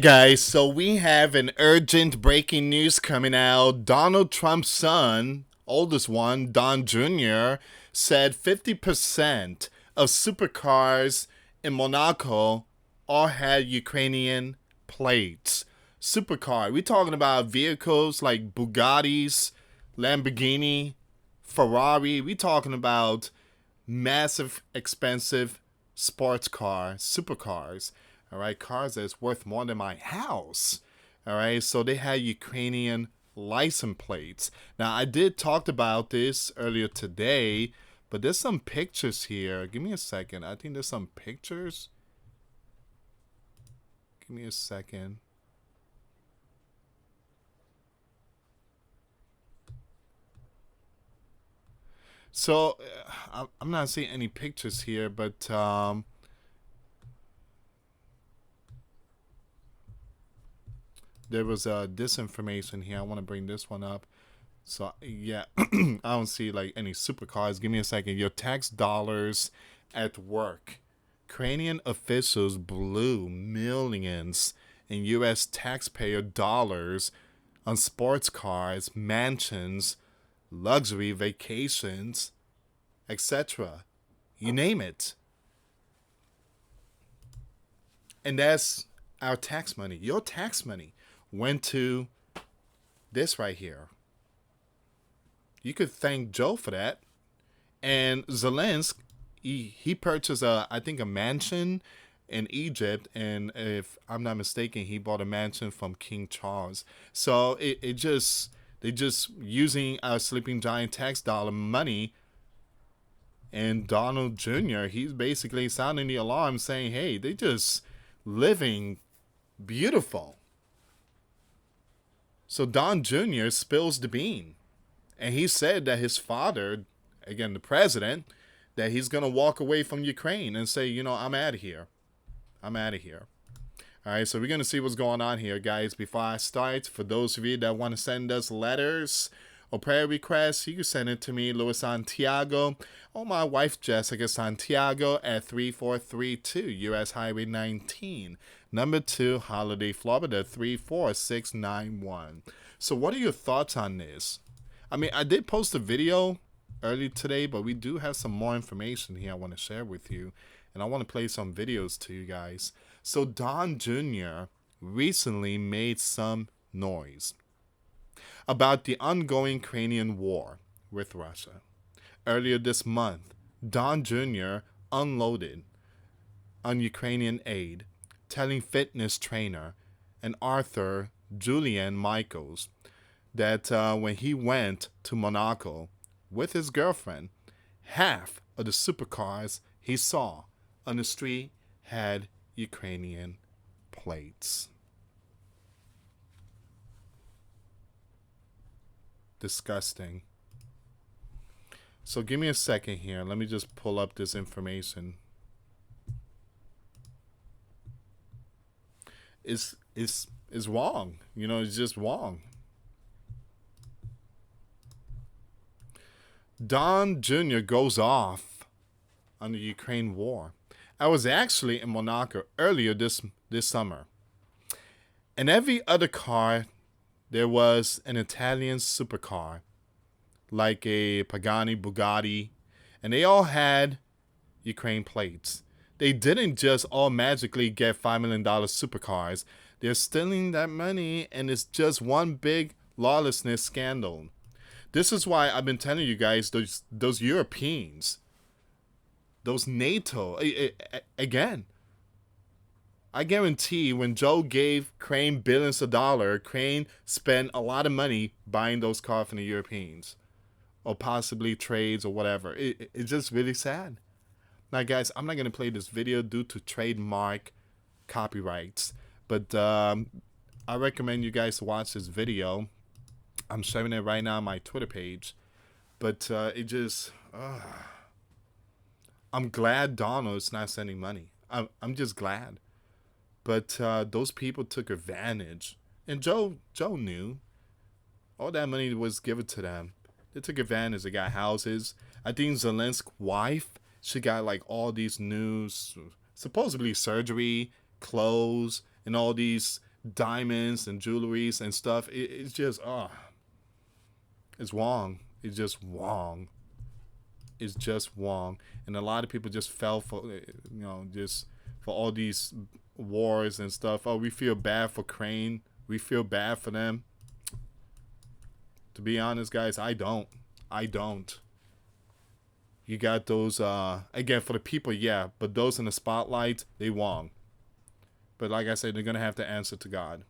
Guys, so we have an urgent breaking news coming out. Donald Trump's son, oldest one, Don Jr., said 50% of supercars in Monaco all had Ukrainian plates. Supercar, we're talking about vehicles like Bugattis, Lamborghini, Ferrari. We're talking about massive, expensive sports cars, supercars. All right, cars that's worth more than my house. All right, so they had Ukrainian license plates. Now, I did talk about this earlier today, but there's some pictures here. Give me a second. I think there's some pictures. Give me a second. So, I'm not seeing any pictures here, but there was disinformation here. I want to bring this one up. So, yeah, I don't see like any supercars. Give me a second. Your tax dollars at work. Ukrainian officials blew millions in US taxpayer dollars on sports cars, mansions, luxury vacations, etc. You name it. And that's our tax money. Your tax money went to this right here. You could thank Joe for that. And Zelensky, he purchased I think a mansion in Egypt, and if I'm not mistaken, he bought a mansion from King Charles. So they just using our sleeping giant tax dollar money. And Donald Jr., he's basically sounding the alarm saying, hey, they just living beautiful. So Don Jr. spills the bean. And he said that his father, again, the president, that he's going to walk away from Ukraine and say, I'm out of here. I'm out of here. All right, so we're going to see what's going on here, guys. Before I start, for those of you that want to send us letters or prayer requests, you can send it to me, US Santiago, or my wife, Jessica Santiago, at 3432 US Highway 19, number 2, Holiday, Florida, 34691. So what are your thoughts on this? I mean, I did post a video early today, but we do have some more information here I want to share with you, and I want to play some videos to you guys. So Don Jr. recently made some noise about the ongoing Ukrainian war with Russia. Earlier this month, Don Jr. unloaded on Ukrainian aid, telling fitness trainer and author Julian Michaels that when he went to Monaco with his girlfriend, half of the supercars he saw on the street had Ukrainian plates. Disgusting. So give me a second here. Let me just pull up this information. It's wrong. It's just wrong. Don Jr. goes off on the Ukraine war. I was actually in Monaco earlier this summer. And every other car, there was an Italian supercar, like a Pagani, Bugatti, and they all had Ukraine plates. They didn't just all magically get $5 million supercars. They're stealing that money, and it's just one big lawlessness scandal. This is why I've been telling you guys, those Europeans, those NATO, again, I guarantee when Joe gave Crane billions of dollars, Crane spent a lot of money buying those cars from the Europeans, or possibly trades or whatever. It's just really sad. Now, guys, I'm not going to play this video due to trademark copyrights, but I recommend you guys to watch this video. I'm sharing it right now on my Twitter page, but it just, I'm glad Donald's not sending money. I'm just glad. But those people took advantage. And Joe knew. All that money was given to them. They took advantage. They got houses. I think Zelensky's wife, she got like all these new, supposedly surgery, clothes, and all these diamonds and jewelries and stuff. It's just, it's wrong. It's just wrong. It's just wrong. And a lot of people just fell for, just for all these wars and stuff. Oh, we feel bad for Crane. We feel bad for them. To be honest, guys, I don't. You got those, again, for the people, yeah, but those in the spotlight, they wrong. But like I said, they're going to have to answer to God.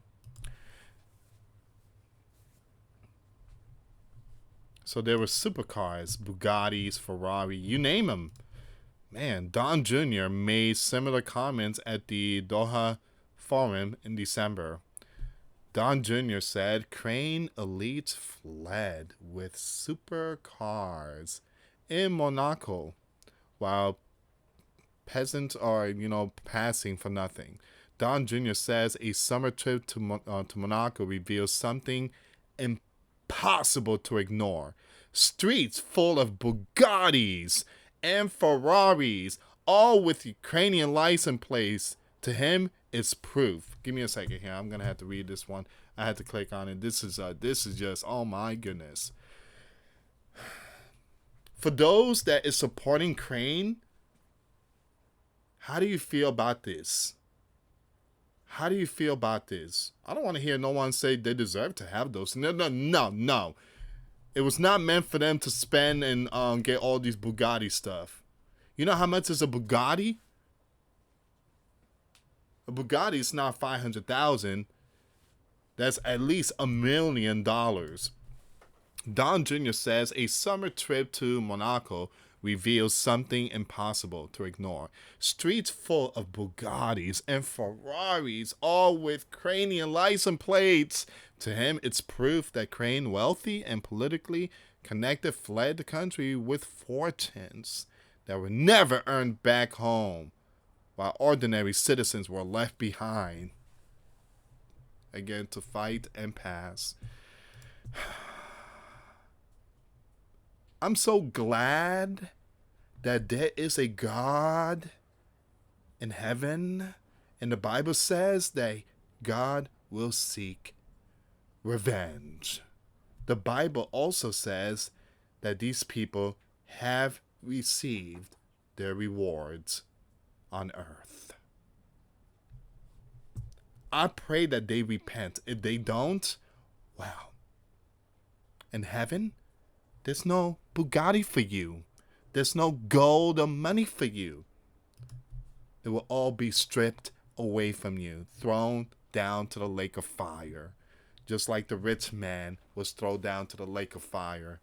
So there were supercars, Bugattis, Ferrari, you name them. Man, Don Jr. made similar comments at the Doha Forum in December. Don Jr. said Crane elites fled with supercars in Monaco, while peasants are, passing for nothing. Don Jr. says a summer trip to Monaco reveals something impossible to ignore. Streets full of Bugattis and Ferraris, all with Ukrainian license plates. To him, it's proof. Give me a second here. I'm gonna have to read this one. I had to click on it. This is just, oh my goodness. For those that is supporting Crane, how do you feel about this? How do you feel about this? I don't want to hear no one say they deserve to have those. No. It was not meant for them to spend and get all these Bugatti stuff. You know how much is a Bugatti? A Bugatti is not $500,000. That's at least $1 million. Don Jr. says a summer trip to Monaco reveals something impossible to ignore. Streets full of Bugattis and Ferraris, all with Ukrainian license plates. To him, it's proof that Crane, wealthy and politically connected, fled the country with fortunes that were never earned back home, while ordinary citizens were left behind, again, to fight and pass. I'm so glad that there is a God in heaven, and the Bible says that God will seek revenge. The Bible also says that these people have received their rewards on earth. I pray that they repent. If they don't, well, in heaven, there's no Bugatti for you. There's no gold or money for you. It will all be stripped away from you, thrown down to the lake of fire, just like the rich man was thrown down to the lake of fire.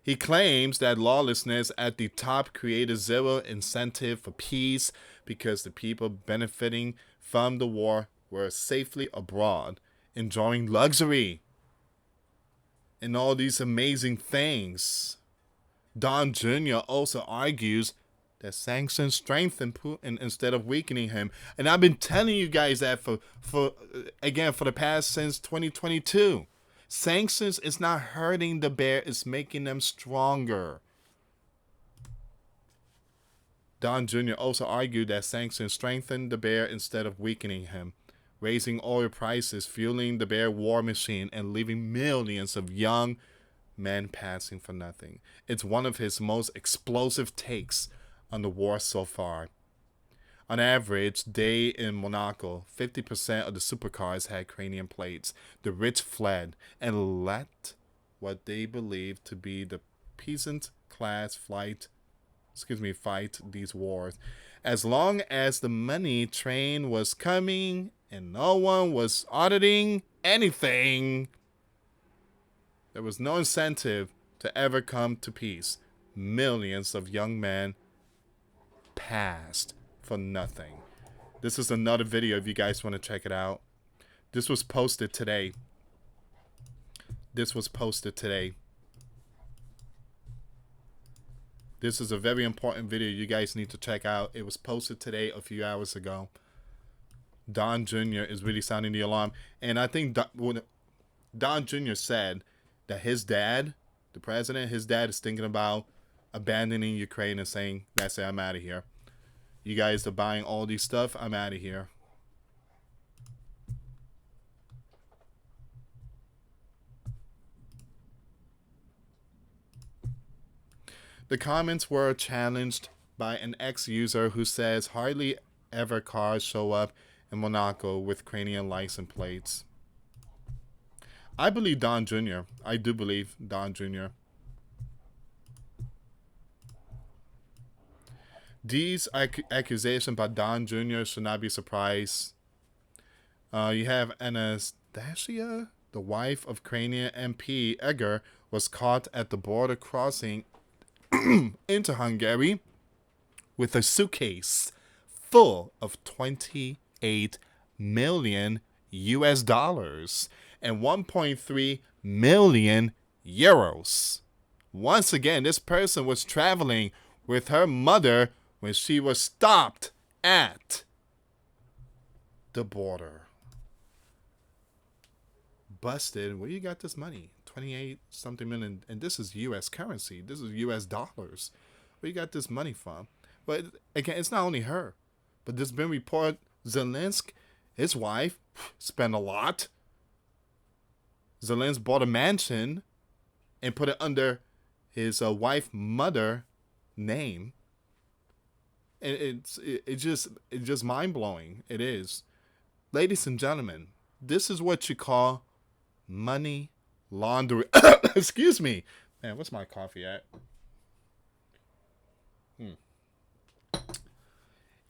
He claims that lawlessness at the top created zero incentive for peace because the people benefiting from the war were safely abroad, enjoying luxury and all these amazing things. Don Jr. also argues that sanctions strengthen Putin instead of weakening him. And I've been telling you guys that for the past since 2022. Sanctions is not hurting the bear, it's making them stronger. Don Jr. also argued that sanctions strengthened the bear instead of weakening him, raising oil prices, fueling the bear war machine, and leaving millions of young men passing for nothing. It's one of his most explosive takes on the war so far. On average, day in Monaco, 50% of the supercars had Ukrainian plates. The rich fled and let what they believed to be the peasant class fight these wars. As long as the money train was coming and no one was auditing anything, there was no incentive to ever come to peace. Millions of young men passed for nothing. This is another video if you guys want to check it out. This was posted today. This is a very important video you guys need to check out. It was posted today a few hours ago. Don Jr. is really sounding the alarm. And I think Don Jr. said that his dad, the president, his dad is thinking about abandoning Ukraine and saying, that's it, I'm out of here. You guys are buying all these stuff, I'm out of here. The comments were challenged by an ex-user who says hardly ever cars show up in Monaco with Ukrainian license plates. I believe Don Jr. I do believe Don Jr. These accusations by Don Jr. should not be surprised. You have Anastasia, the wife of Ukrainian MP Egger, was caught at the border crossing into Hungary with a suitcase full of 28 million US dollars and 1.3 million euros. Once again, this person was traveling with her mother when she was stopped at the border. Busted. Where you got this money? 28 something million, and this is US currency. This is US dollars. Where you got this money from? But again, it's not only her, but there's been report Zelensky, his wife, spent a lot. Zelensky bought a mansion and put it under his wife mother name. And it's just mind blowing. It is, ladies and gentlemen. This is what you call money laundering. Excuse me, man. What's my coffee at?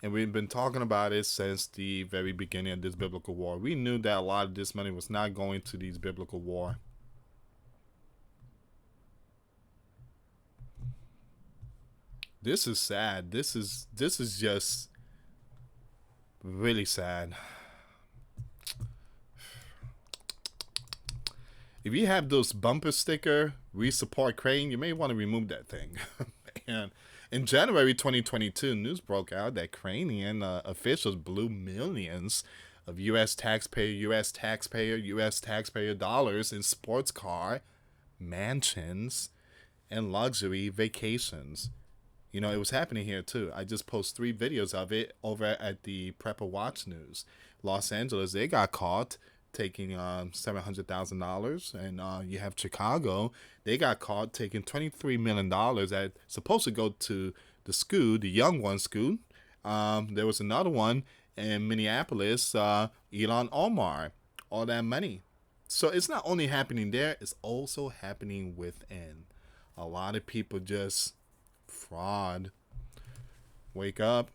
And we've been talking about it since the very beginning of this biblical war. We knew that a lot of this money was not going to these biblical war. This is sad. This is just really sad. If you have those bumper sticker, "We support Ukraine," you may want to remove that thing. And in January 2022, news broke out that Ukrainian officials blew millions of U.S. taxpayer dollars in sports car, mansions, and luxury vacations. You know, it was happening here too. I just posted 3 videos of it over at the Prepper Watch News. Los Angeles, they got caught taking $700,000, and you have Chicago, they got caught taking $23 million that supposed to go to the school, the young one school. There was another one in Minneapolis, Elon Omar, all that money. So it's not only happening there, it's also happening within. A lot of people just fraud. Wake up.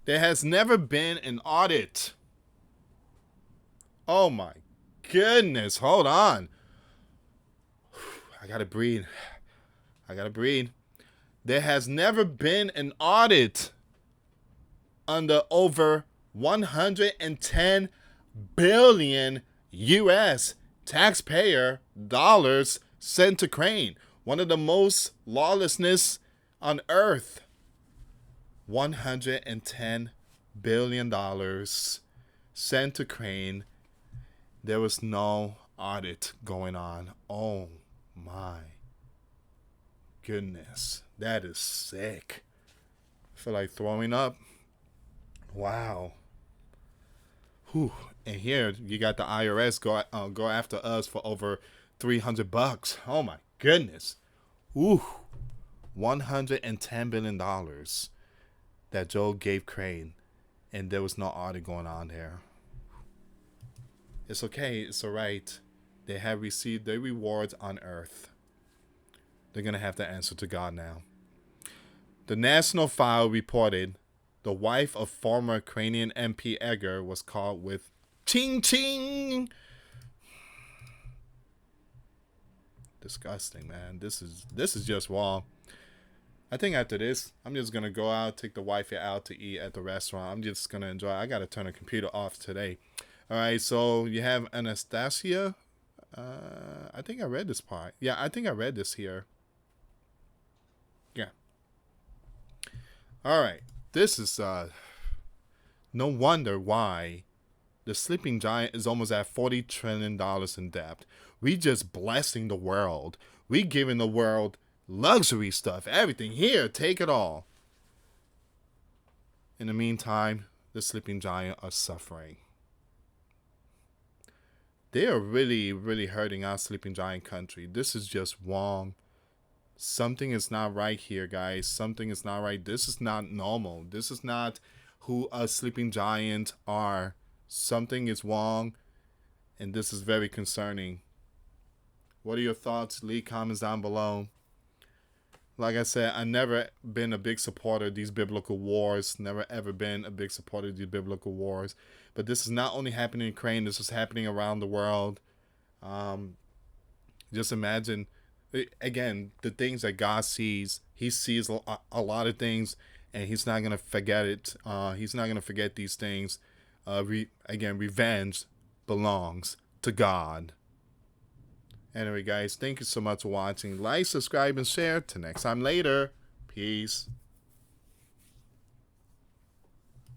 There has never been an audit. Oh my goodness. Hold on. I gotta breathe. There has never been an audit under over 110 billion US taxpayer dollars sent to Ukraine. One of the most lawlessness on earth. $110 billion sent to Ukraine. There was no audit going on. Oh my goodness. That is sick. I feel like throwing up. Wow. Whew. And here you got the IRS go after us for over $300. Oh my goodness. Ooh. $110 billion that Joe gave Crane, and there was no audit going on there. It's okay. It's all right. They have received their rewards on earth. They're going to have to answer to God now. The National File reported the wife of former Ukrainian MP Egger was caught with ching ching. Disgusting, man. This is just wrong. I think after this, I'm just going to go out, take the wifey out to eat at the restaurant. I'm just going to enjoy. I got to turn the computer off today. All right, so you have Anastasia. I think I read this part. Yeah, I think I read this here. Yeah. All right. This is no wonder why the sleeping giant is almost at $40 trillion in debt. We just blessing the world. We giving the world luxury stuff, everything. Here, take it all. In the meantime, the sleeping giant are suffering. They are really, really hurting our sleeping giant country. This is just wrong. Something is not right here, guys. Something is not right. This is not normal. This is not who a sleeping giant are. Something is wrong, and this is very concerning. What are your thoughts? Leave comments down below. Like I said, I've never been a big supporter of these biblical wars. Never ever been a big supporter of these biblical wars. But this is not only happening in Ukraine. This is happening around the world. Just imagine, again, the things that God sees. He sees a lot of things, and He's not gonna forget it. He's not gonna forget these things. Again, revenge belongs to God. Anyway, guys, thank you so much for watching. Like, subscribe, and share. Till next time later. Peace.